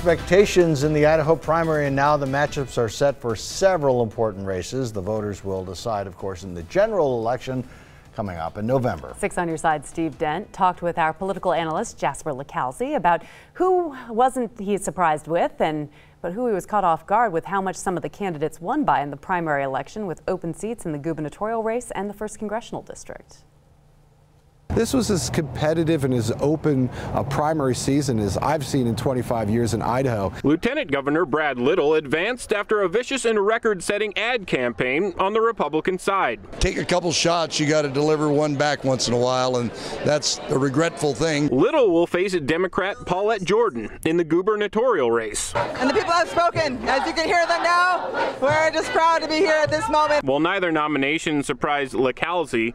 Expectations in the Idaho primary, and now the matchups are set for several important races. The voters will decide, of course, in the general election coming up in November. 6 on your side, Steve Dent talked with our political analyst Jasper LeCalzi about who wasn't he surprised with, but who he was caught off guard with how much some of the candidates won by in the primary election, with open seats in the gubernatorial race and the 1st congressional district. This was as competitive and as open a primary season as I've seen in 25 years in Idaho. Lieutenant Governor Brad Little advanced after a vicious and record-setting ad campaign on the Republican side. Take a couple shots, you got to deliver one back once in a while, and that's a regretful thing. Little will face Democrat Paulette Jordan in the gubernatorial race. And the people have spoken. As you can hear them now, we're just proud to be here at this moment. While neither nomination surprised LeCalzi,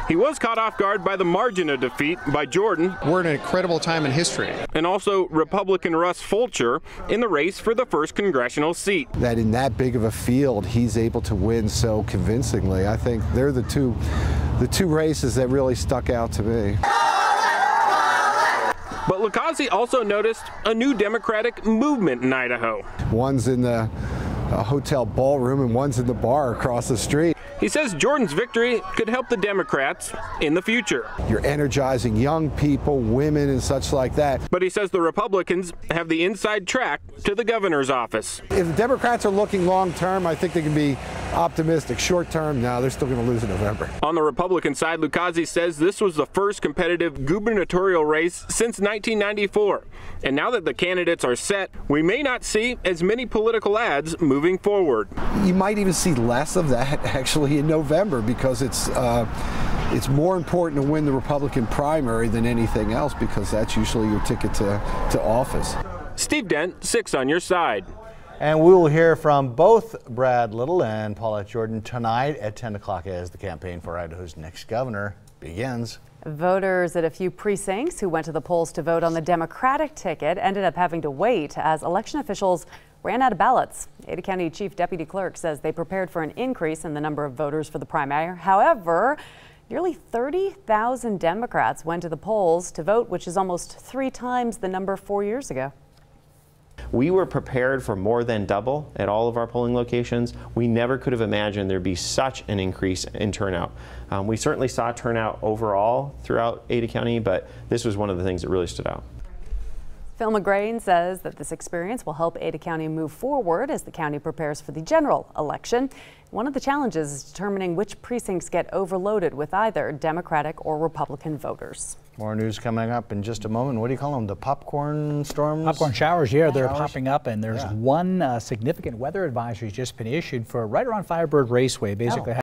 he was caught off guard by the margin of defeat by Jordan. We're in an incredible time in history. And also Republican Russ Fulcher in the race for the 1st congressional seat. That in that big of a field, he's able to win so convincingly. I think they're the two races that really stuck out to me. But LeCalzi also noticed a new Democratic movement in Idaho. One's in the hotel ballroom and one's in the bar across the street. He says Jordan's victory could help the Democrats in the future. You're energizing young people, women, and such like that. But he says the Republicans have the inside track to the governor's office. If the Democrats are looking long term, I think they can be optimistic. Short term, no, they're still going to lose in November. On the Republican side, LeCalzi says this was the first competitive gubernatorial race since 1994. And now that the candidates are set, we may not see as many political ads moving forward. You might even see less of that actually in November, because it's more important to win the Republican primary than anything else, because that's usually your ticket to office. Steve Dent, 6 on your side. And we will hear from both Brad Little and Paulette Jordan tonight at 10 o'clock as the campaign for Idaho's next governor begins. Voters at a few precincts who went to the polls to vote on the Democratic ticket ended up having to wait as election officials ran out of ballots. Ada County Chief Deputy Clerk says they prepared for an increase in the number of voters for the primary. However, nearly 30,000 Democrats went to the polls to vote, which is almost 3 times the number 4 years ago. We were prepared for more than double at all of our polling locations. We never could have imagined there'd be such an increase in turnout. We certainly saw turnout overall throughout Ada County, but this was one of the things that really stood out. Phil McGrain says that this experience will help Ada County move forward as the county prepares for the general election. One of the challenges is determining which precincts get overloaded with either Democratic or Republican voters. More news coming up in just a moment. What do you call them? The popcorn storms? Popcorn showers, yeah, they're popping up, and there's one significant weather advisory just been issued for right around Firebird Raceway. Basically.